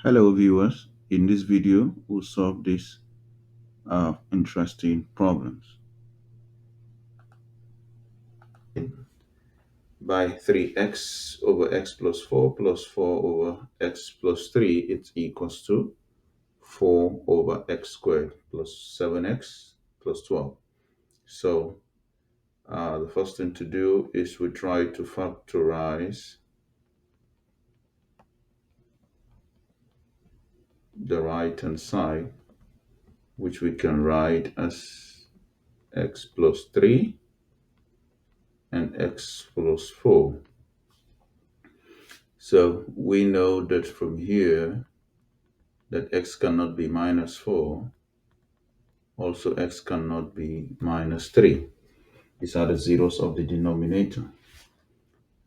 Hello viewers, in this video we'll solve these interesting problems. By 3x over x plus 4 plus 4 over x plus 3, it's equals to 4 over x squared plus 7x plus 12. So the first thing to do is we try to factorize the right hand side, which we can write as x plus 3 and x plus 4. So we know that from here that x cannot be minus 4. Also, x cannot be minus 3. These are the zeros of the denominator.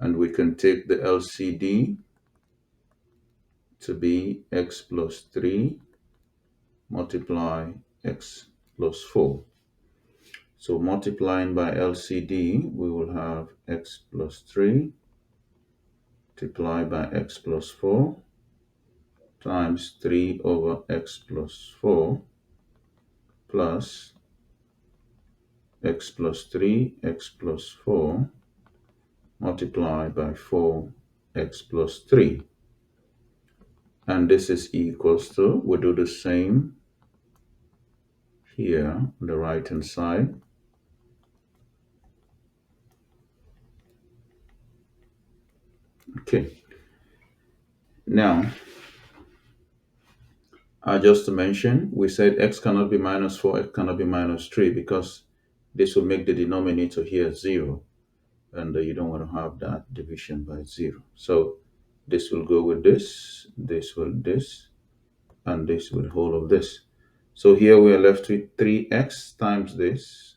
And we can take the LCD to be x plus 3 multiply x plus 4. So multiplying by LCD, we will have x plus 3 multiplied by x plus 4 times 3 over x plus 4 plus x plus 3, x plus 4 multiplied by 4x plus 3. And this is equals to, we do the same here on the right hand side. Okay. Now, just to mention, we said x cannot be minus 4, x cannot be minus 3 because this will make the denominator here 0. And you don't want to have that division by 0. So this will go with this will this, and this with whole of this. So here we are left with 3x times this.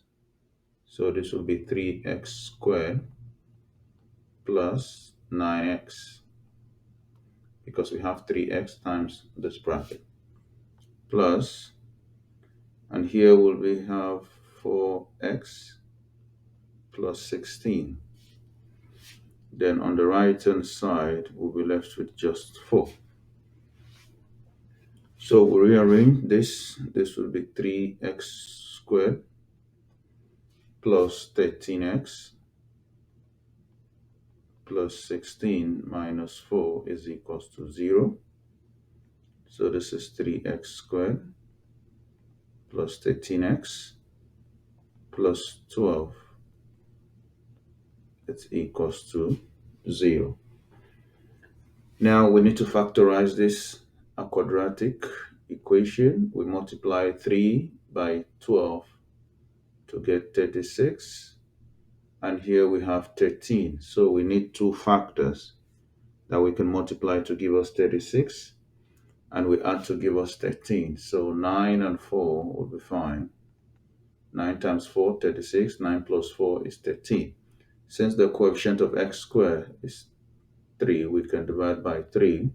So this will be 3x squared plus 9x, because we have 3x times this bracket, plus, and here we have 4x plus 16. Then on the right hand side, we'll be left with just 4. So we rearrange this. This will be 3x squared plus 13x plus 16 minus 4 is equals to 0. So this is 3x squared plus 13x plus 12. It's equals to 0. Now we need to factorize this a quadratic equation. We multiply 3 by 12 to get 36. And here we have 13. So we need two factors that we can multiply to give us 36. And we add to give us 13. So 9 and 4 will be fine. 9 times 4, 36. 9 plus 4 is 13. Since the coefficient of x squared is 3, we can divide by 3.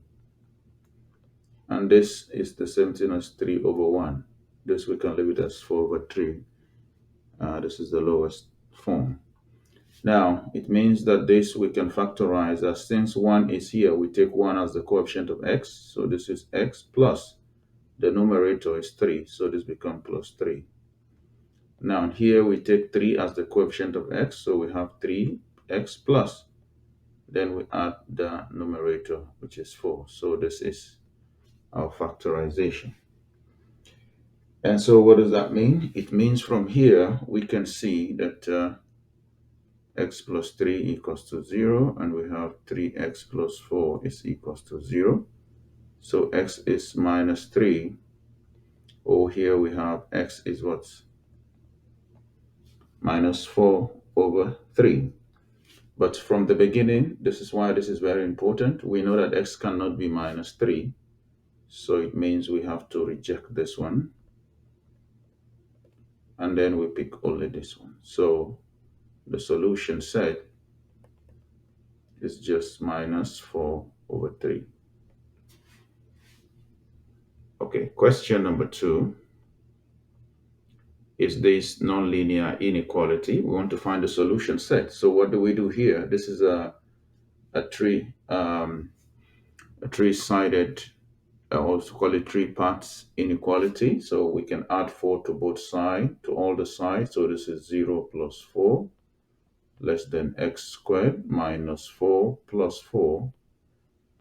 And this is the same thing as 3 over 1. This we can leave it as 4 over 3. This is the lowest form. Now, it means that this we can factorize as since 1 is here, we take 1 as the coefficient of x. So this is x plus the numerator is 3. So this becomes plus 3. Now, here we take 3 as the coefficient of x. So we have 3x plus. Then we add the numerator, which is 4. So this is our factorization. And so what does that mean? It means from here, we can see that x plus 3 equals to 0, and we have 3x plus 4 is equals to 0. So x is minus 3. Or here we have x is what? Minus 4 over 3. But from the beginning, this is why this is very important. We know that x cannot be minus 3. So it means we have to reject this one. And then we pick only this one. So the solution set is just minus 4 over 3. Okay, question number 2 is this nonlinear inequality. We want to find the solution set. So what do we do here? This is a three-sided I also call it three parts inequality. So we can add 4 to both sides, to all the sides. So this is 0 plus 4 less than x squared minus 4 plus 4,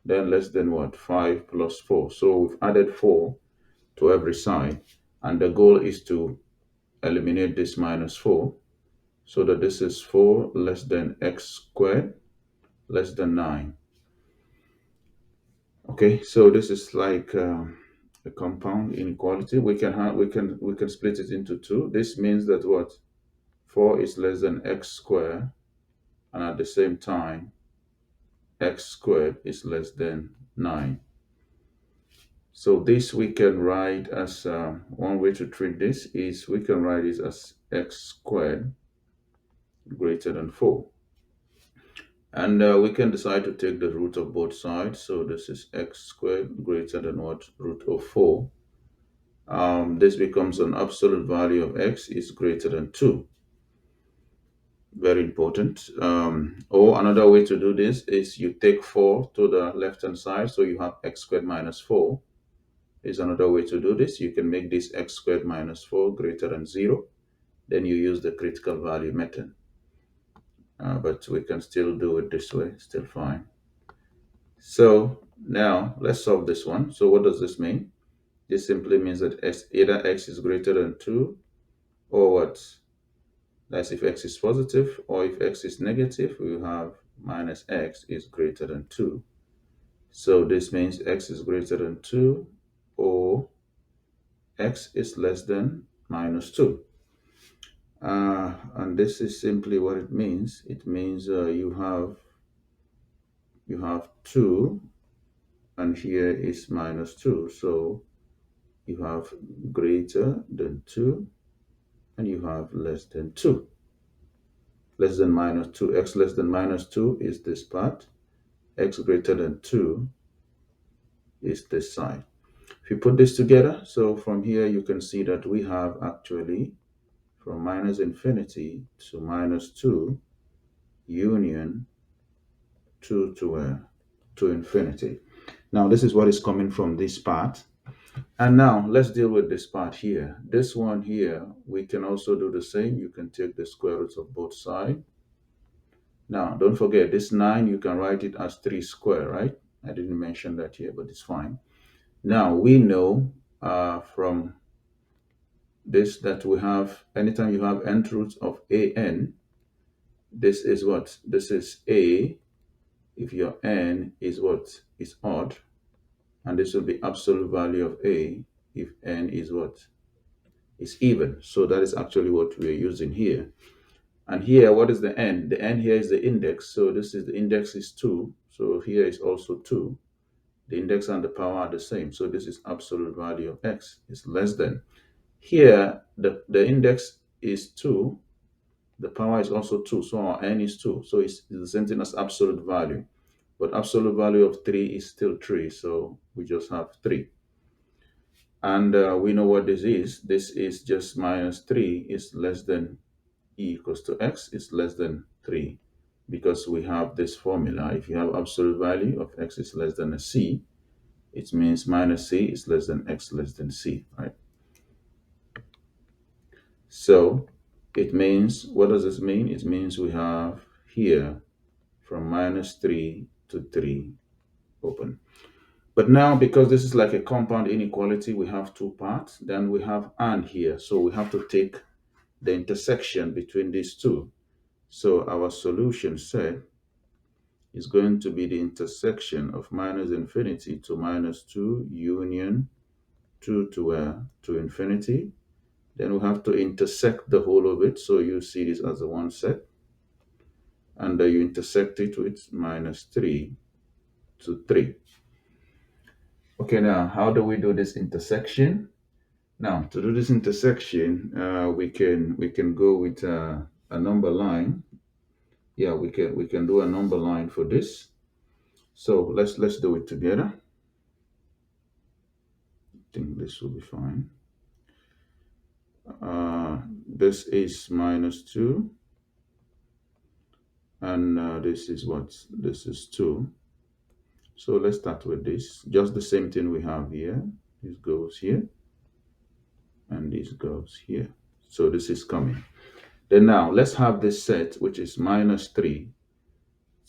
then less than what? 5 plus 4. So we've added 4 to every side. And the goal is to eliminate this minus 4 so that this is 4 less than x squared less than 9. Okay, so this is like a compound inequality. We can split it into two. This means that what? 4 is less than x squared, and at the same time x squared is less than 9. So this we can write as one way to treat this is we can write this as x squared greater than 4. And we can decide to take the root of both sides. So this is x squared greater than what? Root of 4. This becomes an absolute value of x is greater than 2. Very important. Or another way to do this is you take 4 to the left hand side. So you have x squared minus 4 is another way to do this. You can make this x squared minus 4 greater than 0. Then you use the critical value method. But we can still do it this way, still fine. So now let's solve this one. So what does this mean? This simply means that either x is greater than 2 or what? That's if x is positive, or if x is negative, we have minus x is greater than 2. So this means x is greater than 2 or x is less than minus 2. And this is simply what it means. It means you have 2 and here is minus 2. So you have greater than 2 and you have less than 2. Less than minus 2. X less than minus 2 is this part. X greater than 2 is this side. If you put this together, so from here you can see that we have actually from minus infinity to minus 2 union 2 to infinity. Now this is what is coming from this part. And now let's deal with this part here. This one here, we can also do the same. You can take the square roots of both sides. Now, don't forget, this 9, you can write it as 3 square, right? I didn't mention that here, but it's fine. Now, we know from this that we have, anytime you have nth roots of an, this is what? This is a, if your n is what? Is odd. And this will be absolute value of a if n is what? Is even. So that is actually what we're using here. And here, what is the n? The n here is the index. So this is the index is 2. So here is also 2. The index and the power are the same. So this is absolute value of x is less than. Here, the index is 2. The power is also 2. So our n is 2. So it's the same thing as absolute value. But absolute value of 3 is still 3. So we just have 3. And we know what this is. This is just minus 3 is less than e equals to x is less than 3 because we have this formula. If you have absolute value of x is less than a c, it means minus c is less than x less than c, right? So it means, what does this mean? It means we have here from minus 3 to 3 open. But now, because this is like a compound inequality, we have two parts. Then we have and here. So we have to take the intersection between these two. So our solution set is going to be the intersection of minus infinity to minus 2 union 2 to infinity. Then we have to intersect the whole of it. So you see this as a one set. And you intersect it with minus 3 to 3. Okay, now how do we do this intersection? Now to do this intersection, we can go with a number line. Yeah, we can do a number line for this. So let's do it together. I think this will be fine. This is minus 2, and this is what? This is 2. So let's start with this. Just the same thing we have here. This goes here, and this goes here. So this is coming. Then now let's have this set, which is minus 3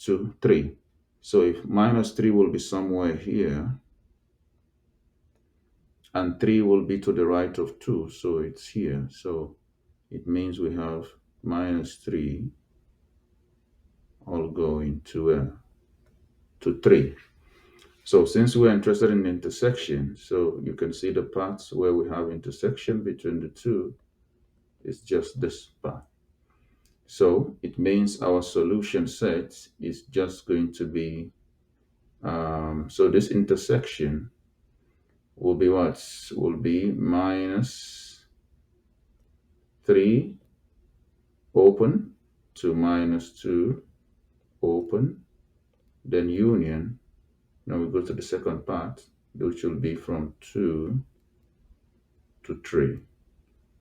to 3. So if minus 3 will be somewhere here, and 3 will be to the right of 2, so it's here. So it means we have minus 3 all going to 3. So since we're interested in intersection, so you can see the parts where we have intersection between the two is just this part. So it means our solution set is just going to be, so this intersection will be what? Will be minus 3 open to minus 2 open, then union. Now we go to the second part, which will be from 2 to 3.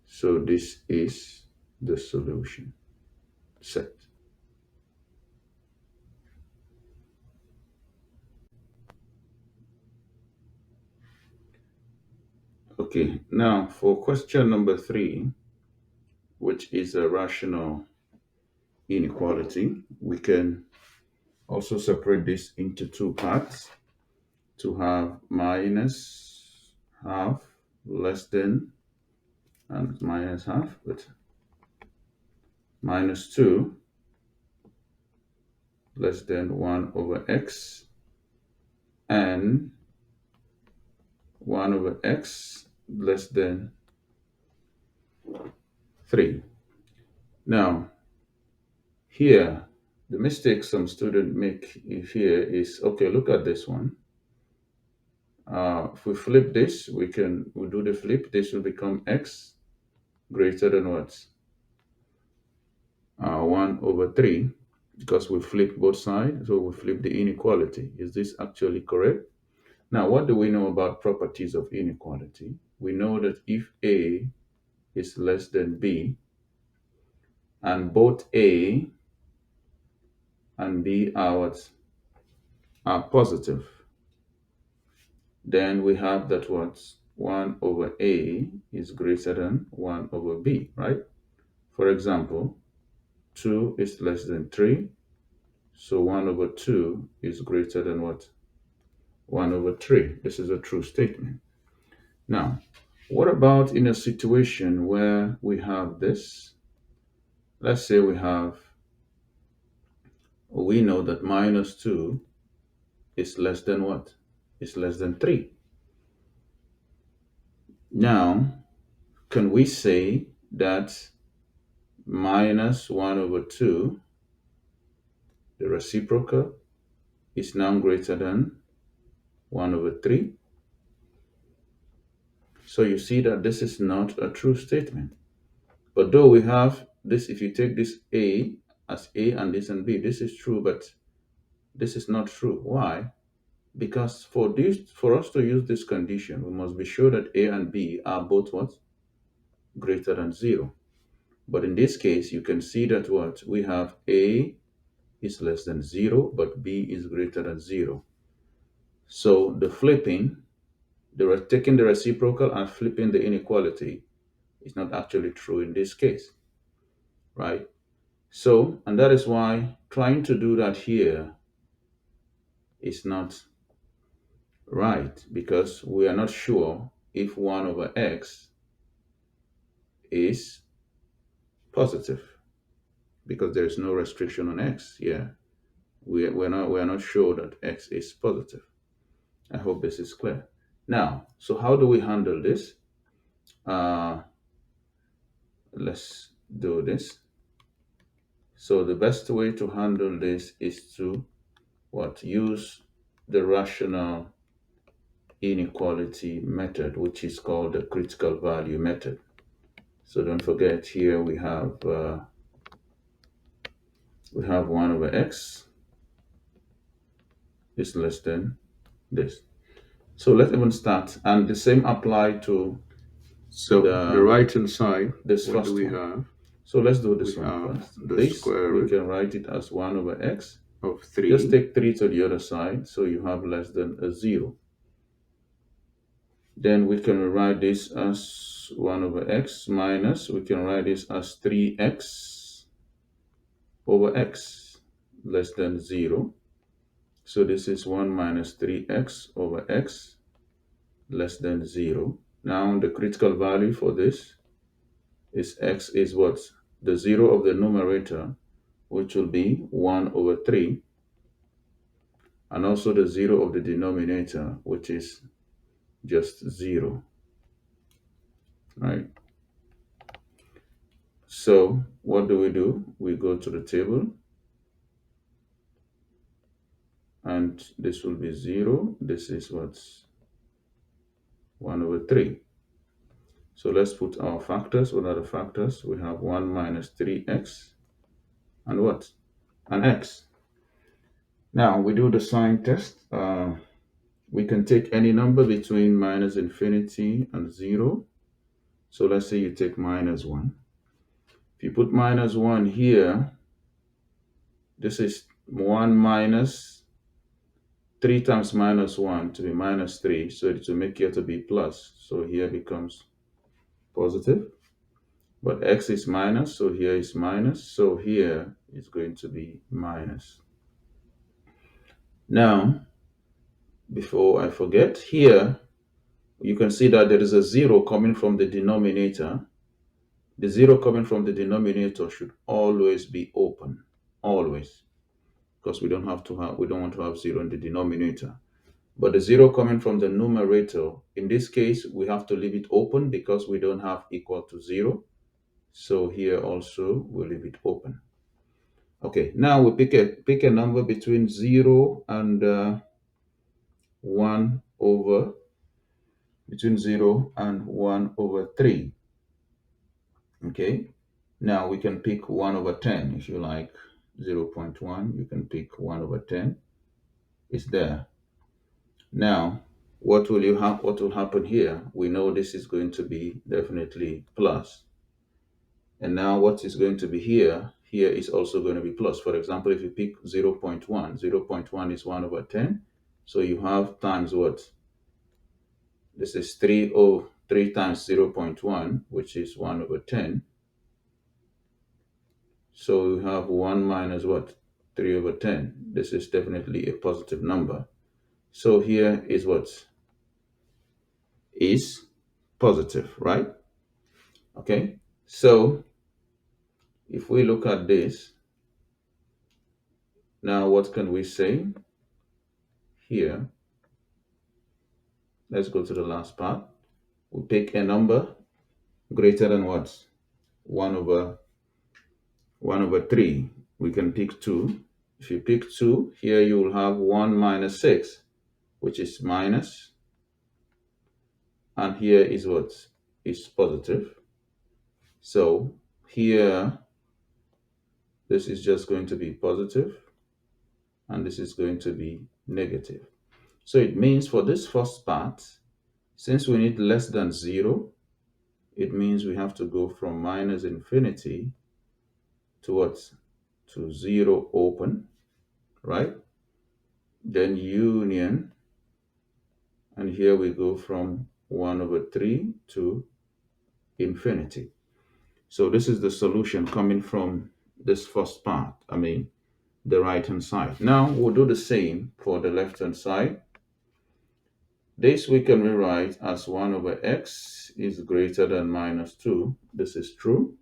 So this is the solution set. Okay, now for question number 3, which is a rational inequality, we can also separate this into two parts to have minus half less than, and minus half, but minus 2 less than 1 over x, and 1 over x less than 3. Now, here, the mistake some students make here is, okay, look at this one. If we flip this, we do the flip, this will become x greater than what? 1 over 3, because we flip both sides, so we flip the inequality. Is this actually correct? Now, what do we know about properties of inequality? We know that if A is less than B, and both A and B are what? Are positive, then we have that what? 1 over A is greater than 1 over B, right? For example, 2 is less than 3, so 1 over 2 is greater than what? 1 over 3. This is a true statement. Now, what about in a situation where we have this? Let's say we know that minus 2 is less than what? Is less than 3. Now, can we say that minus 1 over 2, the reciprocal, is now greater than 1 over 3? So you see that this is not a true statement. But though we have this, if you take this A as A and this and B, this is true, but this is not true. Why? Because for us to use this condition, we must be sure that A and B are both what? Greater than 0. But in this case, you can see that what? We have A is less than 0, but B is greater than 0. So the flipping, taking the reciprocal and flipping the inequality is not actually true in this case, right? So, and that is why trying to do that here is not right, because we are not sure if 1 over x is positive, because there is no restriction on x. Yeah, we're not sure that x is positive. I hope this is clear. Now, so how do we handle this? Let's do this. So the best way to handle this is to use the rational inequality method, which is called the critical value method. So don't forget, here we have 1 over x is less than this. So let's even start, and the same apply to the right hand side. This first we have. So let's do this one first. This we can write it as 1 over x. of 3. Just take 3 to the other side, so you have less than a 0. Then we can rewrite this as 1 over x minus, we can write this as 3x over x less than 0. So this is 1 minus 3x over x less than 0. Now the critical value for this is x is what? The 0 of the numerator, which will be 1 over 3, and also the 0 of the denominator, which is just 0, right? So what do? We go to the table, and this will be 0. This is what's 1 over 3. So let's put our factors. What are the factors? We have 1 minus 3x and what? And x. Now we do the sign test. We can take any number between minus infinity and 0. So let's say you take minus 1. If you put minus 1 here, this is 1 minus 3 times minus 1 to be minus 3. So it will make here to be plus. So here becomes positive. But x is minus, so here is minus. So here is going to be minus. Now, before I forget, here you can see that there is a 0 coming from the denominator. The 0 coming from the denominator should always be open, always, because we don't want to have 0 in the denominator. But the 0 coming from the numerator, in this case, we have to leave it open because we don't have equal to 0. So here also we'll leave it open. Okay, now we pick a number between 0 and 1 over, between 0 and 1 over 3. Okay, now we can pick 1 over 10 if you like. 0.1, you can pick 1 over 10. It's there. Now, what will happen here? We know this is going to be definitely plus. And now what is going to be here? Here is also going to be plus. For example, if you pick 0.1, 0.1 is 1 over 10. So you have times what? This is 3 times 0.1, which is 1 over 10. So we have 1 minus what? 3 over 10. This is definitely a positive number. So here is what? Is positive, right? Okay. So if we look at this, now what can we say here? Let's go to the last part. We pick a number greater than what? 1 over 3. We can pick 2. If you pick 2, here you will have 1 minus 6, which is minus. And here is what? Is positive. So here, this is just going to be positive, and this is going to be negative. So it means for this first part, since we need less than 0, it means we have to go from minus infinity to what? To 0 open, right? Then union, and here we go from 1 over 3 to infinity. So this is the solution coming from this first part, the right-hand side. Now we'll do the same for the left-hand side. This we can rewrite as 1 over x is greater than minus 2. This is true.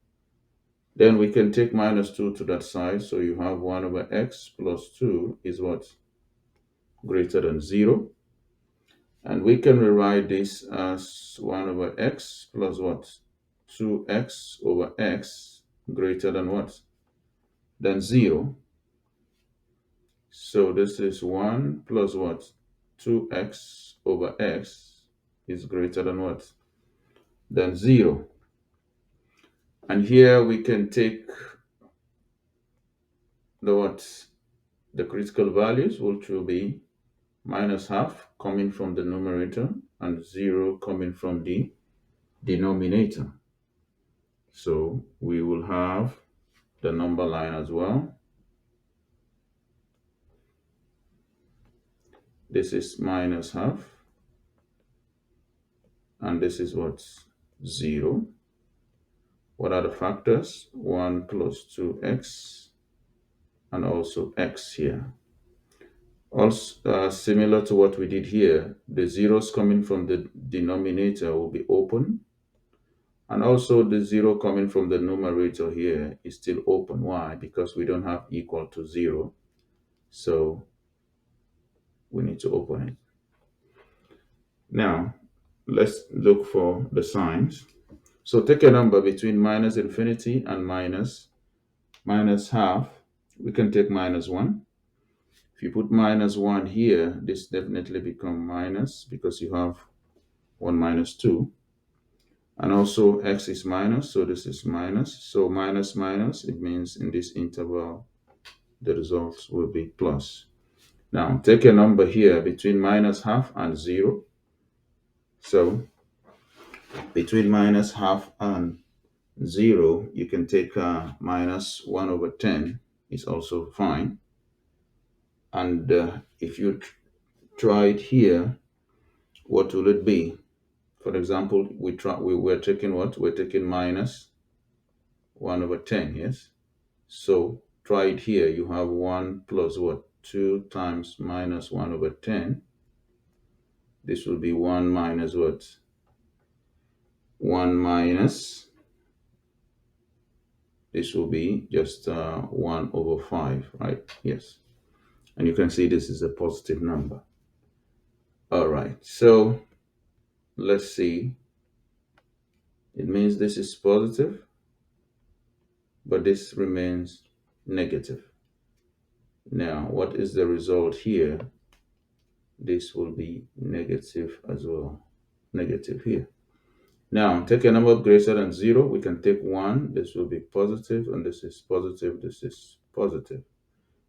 Then we can take minus 2 to that side. So you have 1 over x plus 2 is what? Greater than 0. And we can rewrite this as 1 over x plus what? 2x over x greater than what? Than 0. So this is 1 plus what? 2x over x is greater than what? Than 0. And here we can take the critical values, which will be minus half coming from the numerator and 0 coming from the denominator. So we will have the number line as well. This is minus half, and this is what? 0. What are the factors? 1 plus 2x, and also x here. Also, similar to what we did here, the zeros coming from the denominator will be open, and also the 0 coming from the numerator here is still open. Why? Because we don't have equal to 0, so we need to open it. Now, let's look for the signs. So take a number between minus infinity and minus half. We can take minus 1. If you put minus 1 here, this definitely become minus because you have 1 minus 2. And also x is minus, so this is minus. So minus minus, it means in this interval, the results will be plus. Now, take a number here between minus half and 0. So between minus half and 0, you can take minus 1 over 10 is also fine. And if you try it here, what will it be? For example, we're taking what? We're taking minus 1 over 10, yes? So try it here. You have 1 plus what? 2 times minus 1 over 10. This will be 1 minus what? 1 minus. This will be just 1 over 5, right? Yes. And you can see this is a positive number. All right. So let's see. It means this is positive, but this remains negative. Now, what is the result here? This will be negative as well. Negative here. Now, take a number greater than 0. We can take 1. This will be positive, and this is positive. This is positive.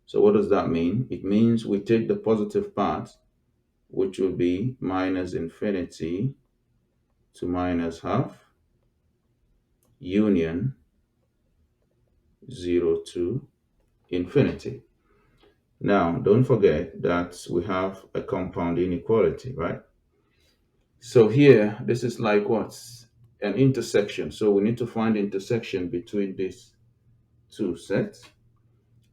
So what does that mean? It means we take the positive part, which will be minus infinity to minus half, union 0 to infinity. Now, don't forget that we have a compound inequality, right? So here, this is like what? An intersection. So we need to find the intersection between these two sets.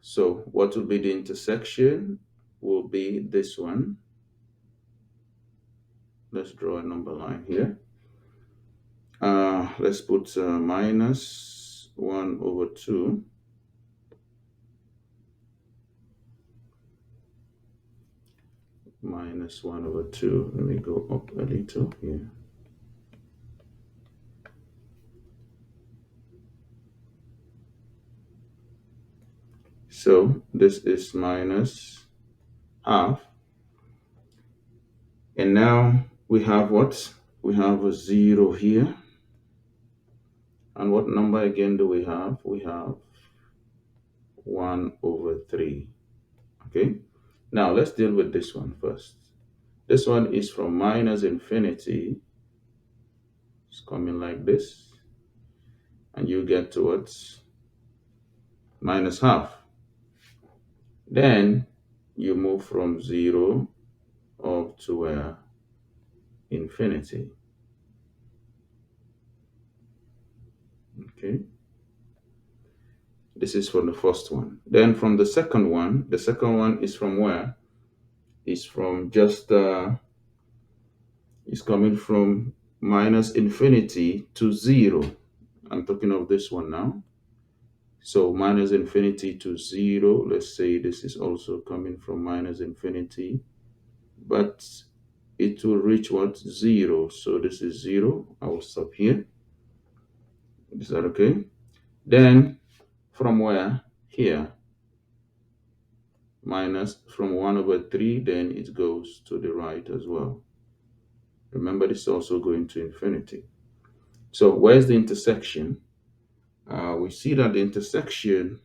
So what will be the intersection? Will be this one. Let's draw a number line here. Let's put minus 1 over 2. Minus 1 over 2. Let me go up a little here. So this is minus half. And now we have what? We have a 0 here. And what number again do we have? We have 1 over 3. Okay. Now let's deal with this one first. This one is from minus infinity. It's coming like this. And you get towards minus half. Then you move from 0 up to infinity. Okay. This is from the first one. Then from the second one is from where? It's from just, it's coming from minus infinity to 0. I'm talking of this one now. So minus infinity to 0. Let's say this is also coming from minus infinity, but it will reach what? 0. So this is 0. I will stop here. Is that okay? Then from where? Here. Minus from 1 over 3, then it goes to the right as well. Remember, this is also going to infinity. So where's the intersection? We see that the intersection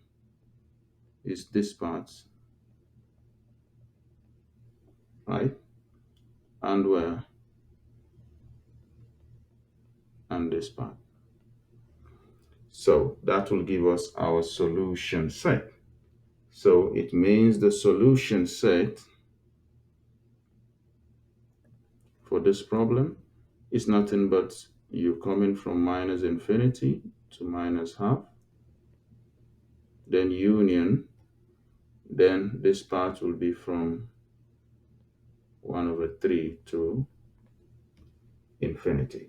is this part, right? And where? And this part. So that will give us our solution set. So it means the solution set for this problem is nothing but you coming from minus infinity to minus half, then union, then this part will be from 1 over 3 to infinity.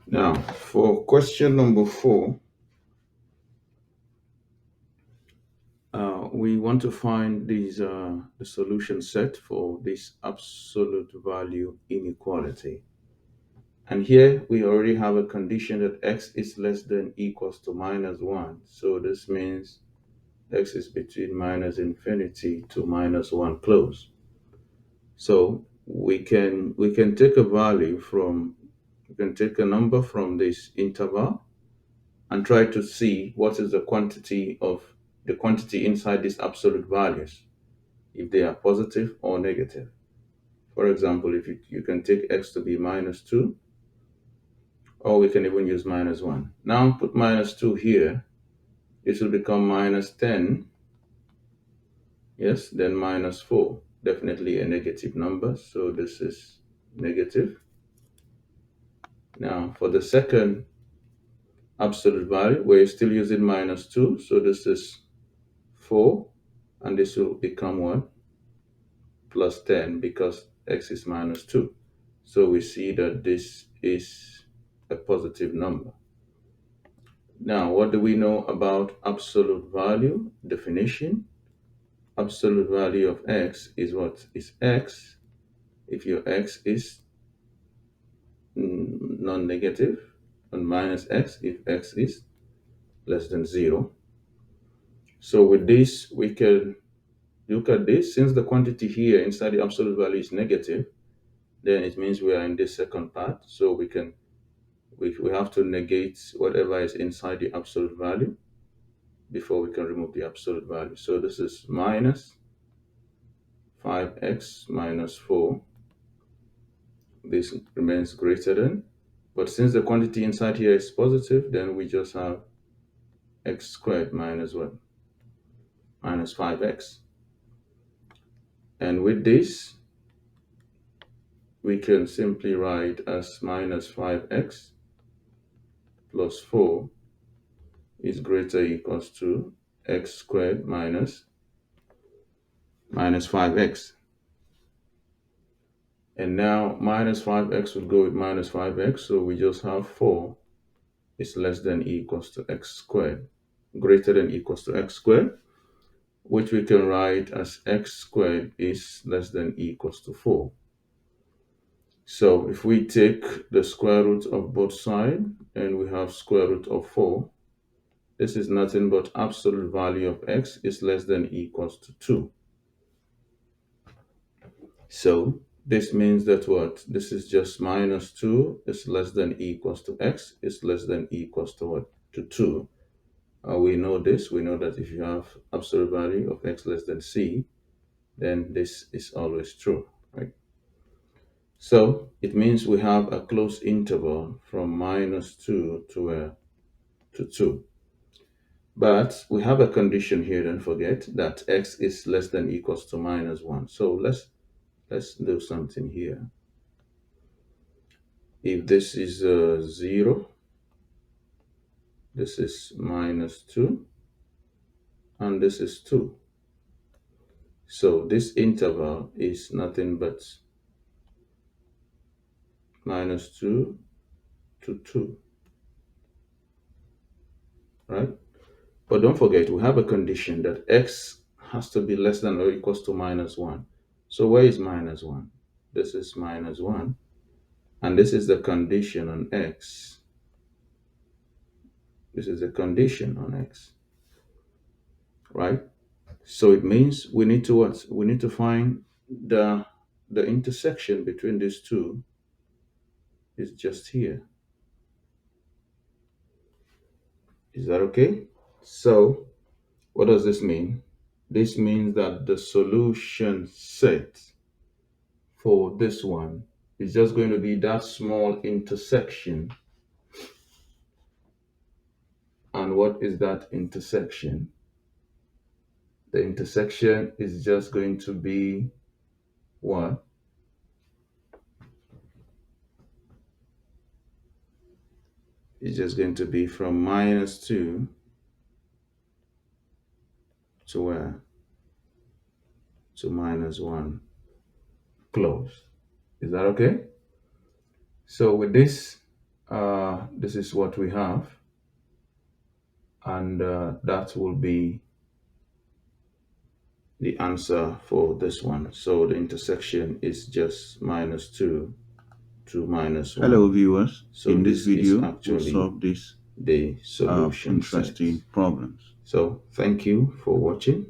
Now, for question number 4, we want to find the solution set for this absolute value inequality. And here we already have a condition that x is less than equals to minus 1. So this means x is between minus infinity to minus 1 close. So we can take a value from, we can take a number from this interval and try to see what is the quantity inside these absolute values, if they are positive or negative. For example, if you can take x to be minus 2, or we can even use minus 1. Now put minus 2 here, it will become minus 10, yes, then minus 4, definitely a negative number, so this is negative. Now for the second absolute value, we're still using minus 2, so this is 4, and this will become what? Plus 10, because x is minus 2. So we see that this is a positive number. Now, what do we know about absolute value? Definition. Absolute value of x is what? Is x if your x is non-negative, and minus x if x is less than 0. So with this, we can look at this. Since the quantity here inside the absolute value is negative, then it means we are in this second part. So we have to negate whatever is inside the absolute value before we can remove the absolute value. So this is minus 5x minus 4. This remains greater than. But since the quantity inside here is positive, then we just have x squared minus what? Minus 5x. And with this, we can simply write as minus 5x plus 4 is greater or equals to x squared minus 5x. And now minus 5x would go with minus 5x, so we just have 4 is less than equals to x squared, greater than equals to x squared, which we can write as x squared is less than equals to 4. So if we take the square root of both sides and we have square root of 4, this is nothing but absolute value of x is less than equals to 2. So this means that what? This is just minus 2 is less than equals to x is less than equals to what? To 2. We know this. We know that if you have absolute value of x less than c, then this is always true, right? So it means we have a closed interval from minus 2 to 2. But we have a condition here, don't forget, that x is less than equals to minus 1. So let's do something here. If this is 0, this is minus 2, and this is 2. So this interval is nothing but minus 2 to 2, right? But don't forget, we have a condition that x has to be less than or equals to minus 1. So where is minus 1? This is minus 1, and this is the condition on x. This is the condition on x, right? So it means we need to what? We need to find the intersection between these two is just here. Is that okay? So what does this mean? This means that the solution set for this one is just going to be that small intersection, and And what is that intersection? The intersection is just going to be what? It's just going to be from -2 to where? To -1. Close. Is that okay? So with this, this is what we have, and that will be the answer for this one. So the intersection is just -2 to -1. Hello viewers, so in this video we'll solve this the solution interesting problems. So thank you for watching.